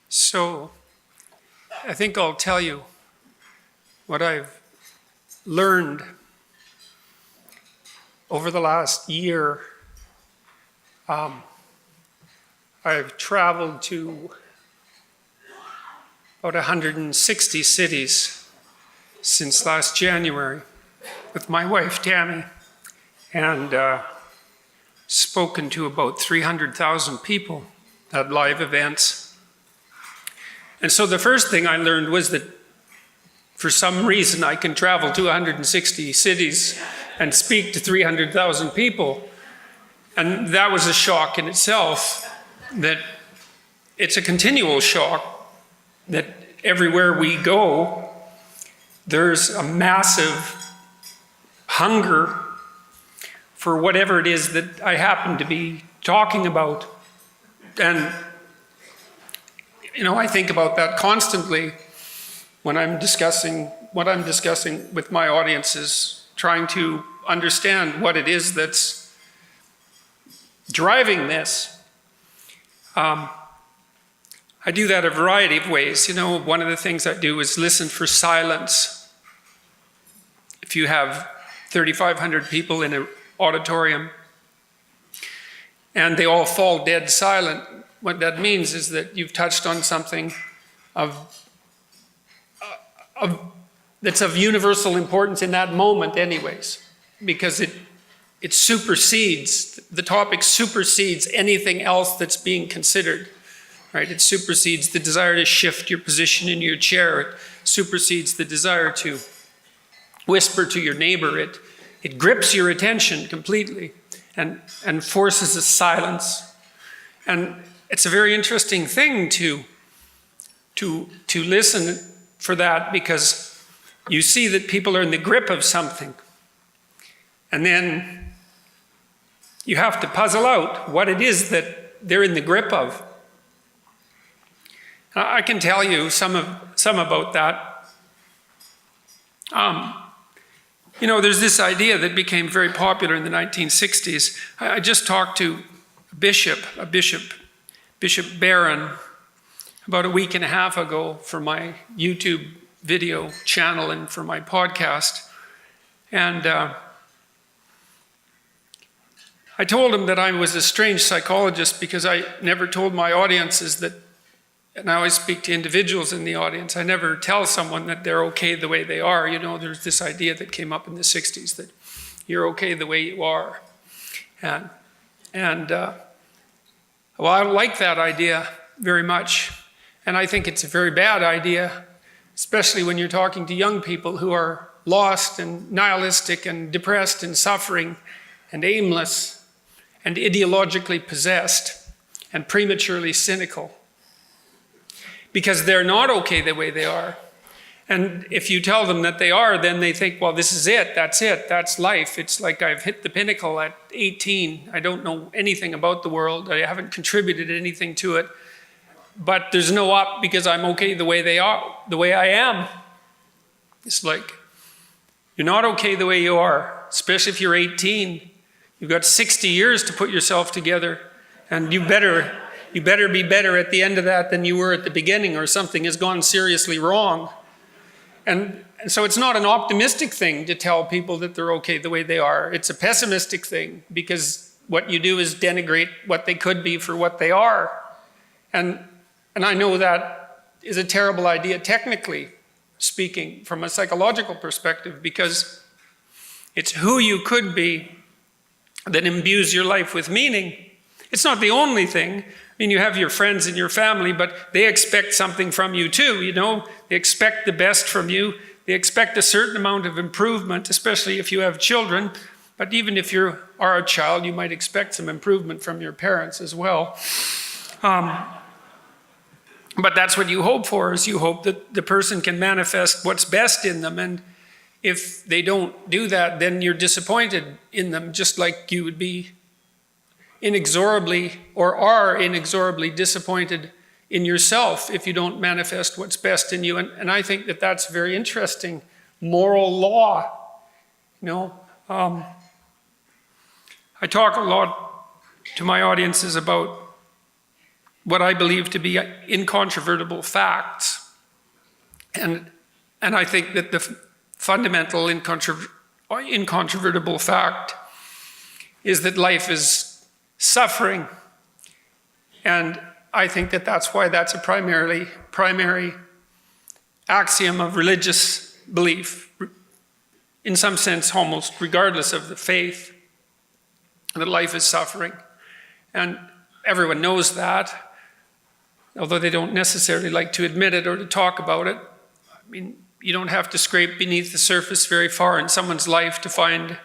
So I think I'll tell you what I've learned over the last year. I've traveled to about 160 cities since last January with my wife, Tammy, and spoken to about 300,000 people at live events. And so the first thing I learned was that for some reason I can travel to 160 cities and speak to 300,000 people. And that was a shock in itself, that it's a continual shock that everywhere we go, there's a massive hunger for whatever it is that I happen to be talking about. And, you know, I think about that constantly when I'm discussing what I'm discussing with my audiences, trying to understand what it is that's driving this. I do that a variety of ways. You know, one of the things I do is listen for silence. If you have 3,500 people in an auditorium and they all fall dead silent, what that means is that you've touched on something that's of universal importance in that moment anyways, because it supersedes, the topic supersedes anything else that's being considered, right? It supersedes the desire to shift your position in your chair. It supersedes the desire to whisper to your neighbor. It grips your attention completely and forces a silence. And it's a very interesting thing to listen for that, because you see that people are in the grip of something. And then you have to puzzle out what it is that they're in the grip of. I can tell you some about that. You know, there's this idea that became very popular in the 1960s. I just talked to Bishop Barron, about a week and a half ago for my YouTube video channel and for my podcast. And I told him that I was a strange psychologist because I never told my audiences that, and I always speak to individuals in the audience, I never tell someone that they're okay the way they are. You know, there's this idea that came up in the 60s that you're okay the way you are. Well, I like that idea very much. And I think it's a very bad idea, especially when you're talking to young people who are lost and nihilistic and depressed and suffering and aimless and ideologically possessed and prematurely cynical, because they're not okay the way they are. And if you tell them that they are, then they think, well, this is it, that's life. It's like I've hit the pinnacle at 18. I don't know anything about the world. I haven't contributed anything to it. But there's no up because I'm okay the way they are, the way I am. It's like, you're not okay the way you are, especially if you're 18. You've got 60 years to put yourself together, and you better be better at the end of that than you were at the beginning, or something has gone seriously wrong. And so it's not an optimistic thing to tell people that they're okay the way they are. It's a pessimistic thing, because what you do is denigrate what they could be for what they are. And I know that is a terrible idea, technically speaking, from a psychological perspective, because it's who you could be that imbues your life with meaning. It's not the only thing. I mean, you have your friends and your family, but they expect something from you too, you know? They expect the best from you. They expect a certain amount of improvement, especially if you have children. But even if you are a child, you might expect some improvement from your parents as well. But that's what you hope for, is you hope that the person can manifest what's best in them. And if they don't do that, then you're disappointed in them, just like you would be inexorably or are inexorably disappointed in yourself if you don't manifest what's best in you. And I think that that's very interesting moral law. You know, I talk a lot to my audiences about what I believe to be incontrovertible facts. And I think that the fundamental incontrovertible fact is that life is suffering. And I think that that's why that's a primary axiom of religious belief, in some sense almost regardless of the faith, that life is suffering. And everyone knows that, although they don't necessarily like to admit it or to talk about it. I mean, you don't have to scrape beneath the surface very far in someone's life to find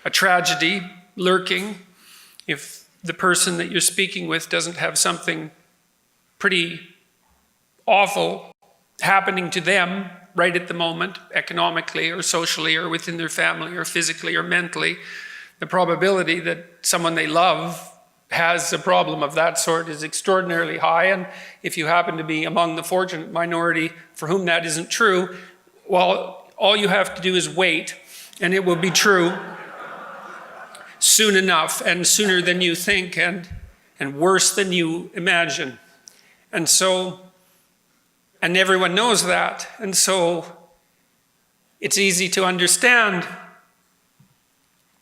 a tragedy lurking if the person that you're speaking with doesn't have something pretty awful happening to them right at the moment, economically or socially or within their family or physically or mentally. The probability that someone they love has a problem of that sort is extraordinarily high. And if you happen to be among the fortunate minority for whom that isn't true, well, all you have to do is wait, and it will be true soon enough, and sooner than you think, and worse than you imagine. And everyone knows that. And so it's easy to understand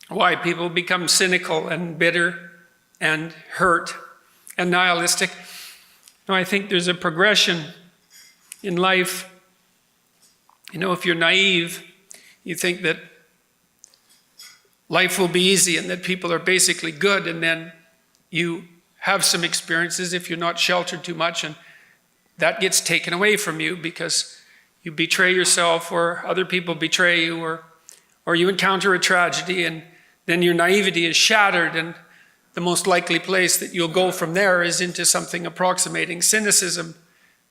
why people become cynical and bitter and hurt and nihilistic. Now, I think there's a progression in life. You know, if you're naive, you think that life will be easy and that people are basically good, and then you have some experiences if you're not sheltered too much, and that gets taken away from you because you betray yourself or other people betray you, or you encounter a tragedy, and then your naivety is shattered, and the most likely place that you'll go from there is into something approximating cynicism,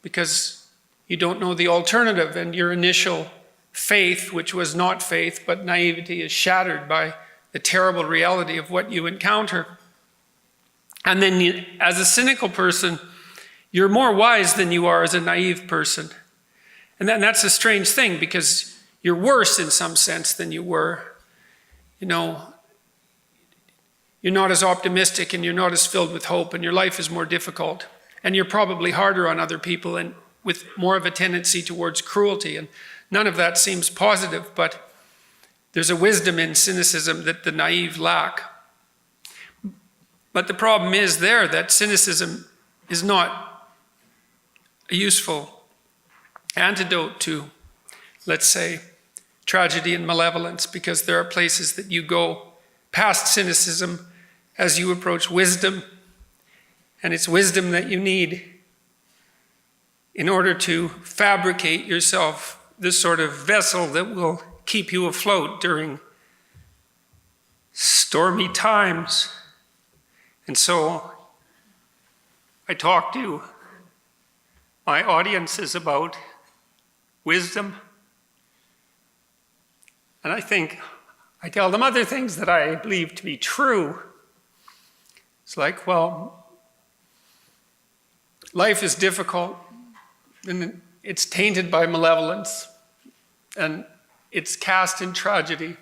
because you don't know the alternative, and your initial faith, which was not faith but naivety, is shattered by the terrible reality of what you encounter. And then as a cynical person, you're more wise than you are as a naive person. And that's a strange thing, because you're worse in some sense than you were. You know, you're not as optimistic, and you're not as filled with hope, and your life is more difficult. And you're probably harder on other people and with more of a tendency towards cruelty. And none of that seems positive, but there's a wisdom in cynicism that the naive lack. But the problem is there that cynicism is not a useful antidote to, let's say, tragedy and malevolence, because there are places that you go past cynicism as you approach wisdom, and it's wisdom that you need in order to fabricate yourself this sort of vessel that will keep you afloat during stormy times. And so I talk to my audiences about wisdom, and I tell them other things that I believe to be true. It's like, well, life is difficult, and it's tainted by malevolence, and it's cast in tragedy,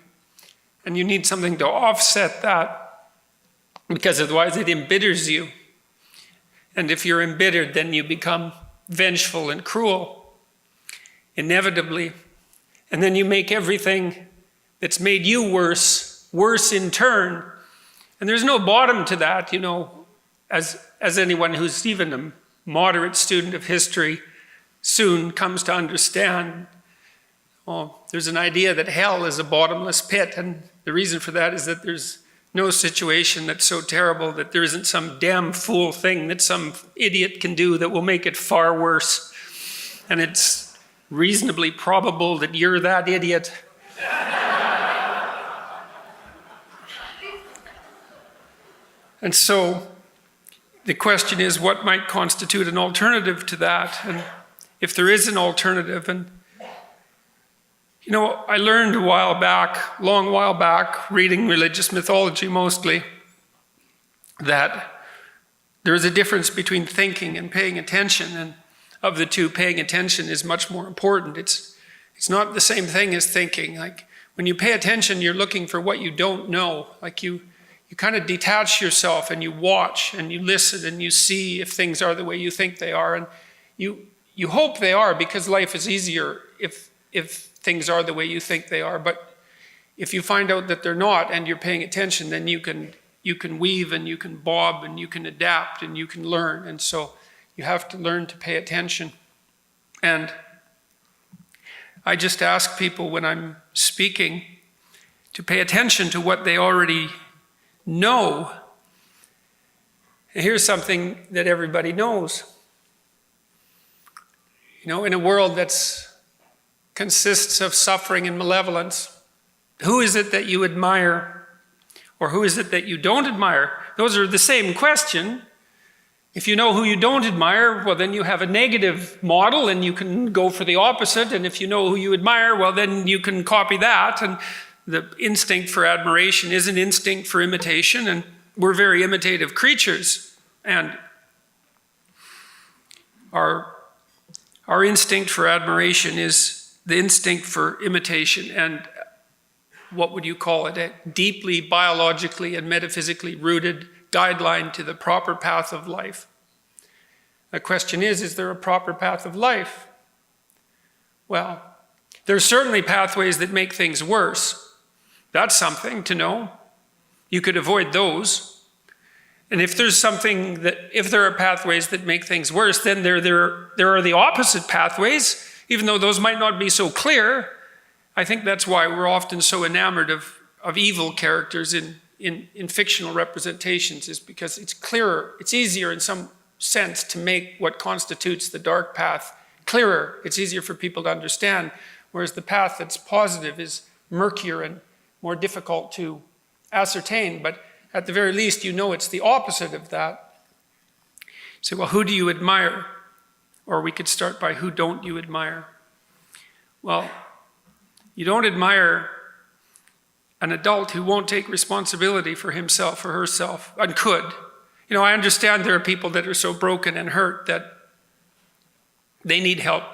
and you need something to offset that, because otherwise it embitters you. And if you're embittered, then you become vengeful and cruel, inevitably. And then you make everything that's made you worse in turn. And there's no bottom to that, you know, as anyone who's even a moderate student of history soon comes to understand. Oh, there's an idea that hell is a bottomless pit, and the reason for that is that there's no situation that's so terrible that there isn't some damn fool thing that some idiot can do that will make it far worse. And it's reasonably probable that you're that idiot. And so the question is, what might constitute an alternative to that? And if there is an alternative, and you know, I learned a long while back, reading religious mythology mostly, that there is a difference between thinking and paying attention, and of the two, paying attention is much more important. It's not the same thing as thinking. Like when you pay attention, you're looking for what you don't know. Like you you kind of detach yourself and you watch and you listen and you see if things are the way you think they are. And you hope they are, because life is easier if things are the way you think they are. But if you find out that they're not and you're paying attention, then you can weave and you can bob and you can adapt and you can learn. And so you have to learn to pay attention. And I just ask people when I'm speaking to pay attention to what they already know. And here's something that everybody knows. You know, in a world that consists of suffering and malevolence, who is it that you admire? Or who is it that you don't admire? Those are the same question. If you know who you don't admire, well, then you have a negative model and you can go for the opposite. And if you know who you admire, well, then you can copy that. And the instinct for admiration is an instinct for imitation. And we're very imitative creatures. And our instinct for admiration is the instinct for imitation. And what would you call it? A deeply biologically and metaphysically rooted guideline to the proper path of life. The question is there a proper path of life? Well, there's certainly pathways that make things worse. That's something to know. You could avoid those. And if there are pathways that make things worse, then there are the opposite pathways, even though those might not be so clear. I think that's why we're often so enamored of evil characters in fictional representations, is because it's clearer, it's easier in some sense to make what constitutes the dark path clearer. It's easier for people to understand, whereas the path that's positive is murkier and more difficult to ascertain. But at the very least, you know it's the opposite of that. You say, well, who do you admire? Or we could start by, who don't you admire? Well, you don't admire an adult who won't take responsibility for himself or herself, and could. You know, I understand there are people that are so broken and hurt that they need help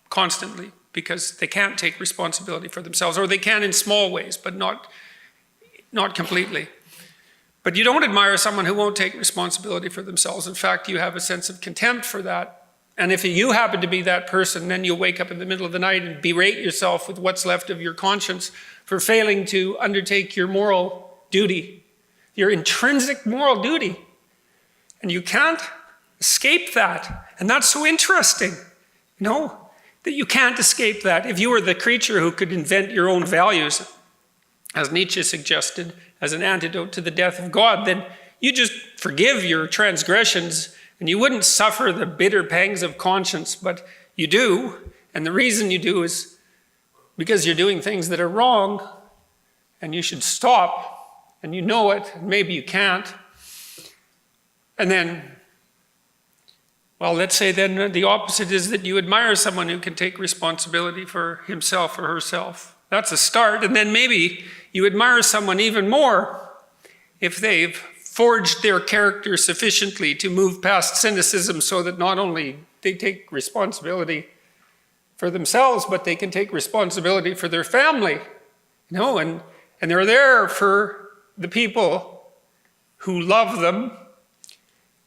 constantly because they can't take responsibility for themselves, or they can in small ways, but not completely. But you don't admire someone who won't take responsibility for themselves. In fact, you have a sense of contempt for that. And if you happen to be that person, then you'll wake up in the middle of the night and berate yourself with what's left of your conscience for failing to undertake your moral duty, your intrinsic moral duty. And you can't escape that. And that's so interesting, you know, that you can't escape that. If you were the creature who could invent your own values, as Nietzsche suggested, as an antidote to the death of God, then you just forgive your transgressions and you wouldn't suffer the bitter pangs of conscience, but you do. And the reason you do is because you're doing things that are wrong and you should stop, and you know it, and maybe you can't. And then, well, let's say then the opposite is that you admire someone who can take responsibility for himself or herself. That's a start. And then maybe you admire someone even more if they've forged their character sufficiently to move past cynicism, so that not only they take responsibility for themselves, but they can take responsibility for their family, you know, and they're there for the people who love them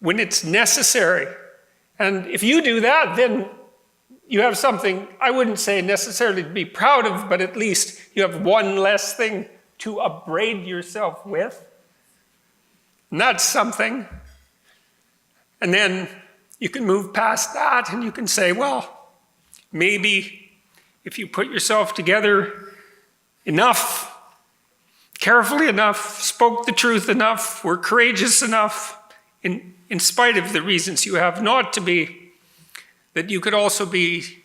when it's necessary. And if you do that, then you have something I wouldn't say necessarily to be proud of, but at least you have one less thing to upbraid yourself with. And that's something. And then you can move past that and you can say, well, maybe if you put yourself together enough, carefully enough, spoke the truth enough, were courageous enough, in spite of the reasons you have not to be, that you could also be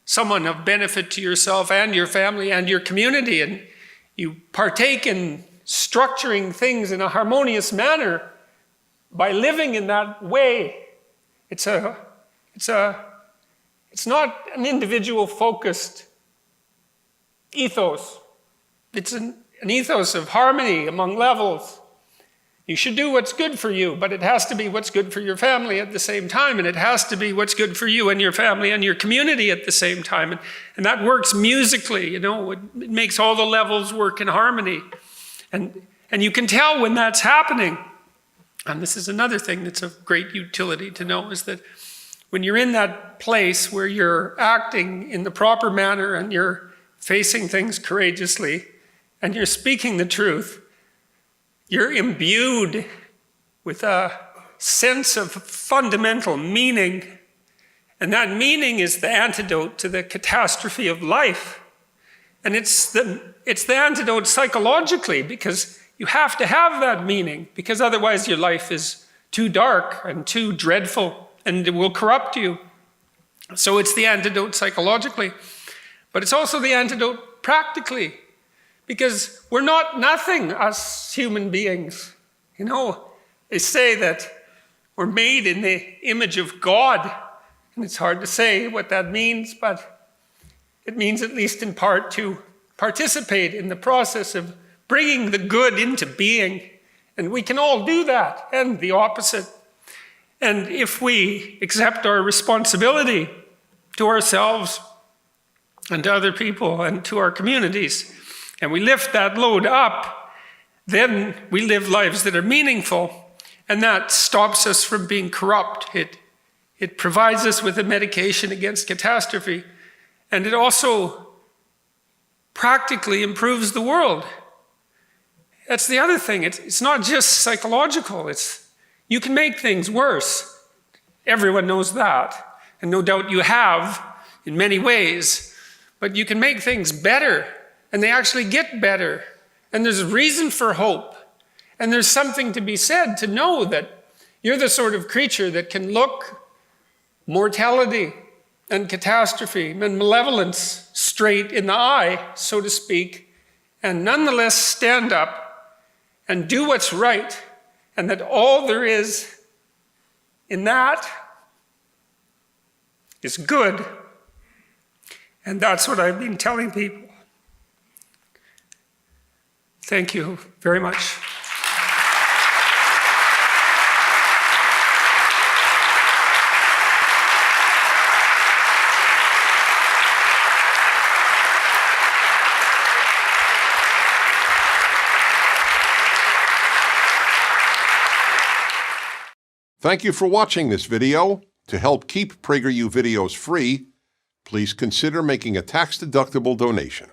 someone of benefit to yourself and your family and your community, and you partake in structuring things in a harmonious manner by living in that way. It's not an individual focused ethos. It's an ethos of harmony among levels. You should do what's good for you, but it has to be what's good for your family at the same time, and it has to be what's good for you and your family and your community at the same time. And that works musically, you know, it makes all the levels work in harmony. And And you can tell when that's happening. And this is another thing that's of great utility to know, is that when you're in that place where you're acting in the proper manner and you're facing things courageously and you're speaking the truth, you're imbued with a sense of fundamental meaning. And that meaning is the antidote to the catastrophe of life. And it's the antidote psychologically, because you have to have that meaning, because otherwise your life is too dark and too dreadful and it will corrupt you. So it's the antidote psychologically, but it's also the antidote practically, because we're not nothing, us human beings. You know, they say that we're made in the image of God, and it's hard to say what that means, but it means, at least in part, to participate in the process of bringing the good into being. And we can all do that, and the opposite. And if we accept our responsibility to ourselves and to other people and to our communities, and we lift that load up, then we live lives that are meaningful, and that stops us from being corrupt. It provides us with a medication against catastrophe, and it also practically improves the world. That's the other thing. It's not just psychological. You can make things worse. Everyone knows that. And no doubt you have in many ways. But you can make things better. And they actually get better. And there's a reason for hope. And there's something to be said to know that you're the sort of creature that can look mortality and catastrophe and malevolence straight in the eye, so to speak, and nonetheless stand up and do what's right, and that all there is in that is good. And that's what I've been telling people. Thank you very much. Thank you for watching this video. To help keep PragerU videos free, please consider making a tax-deductible donation.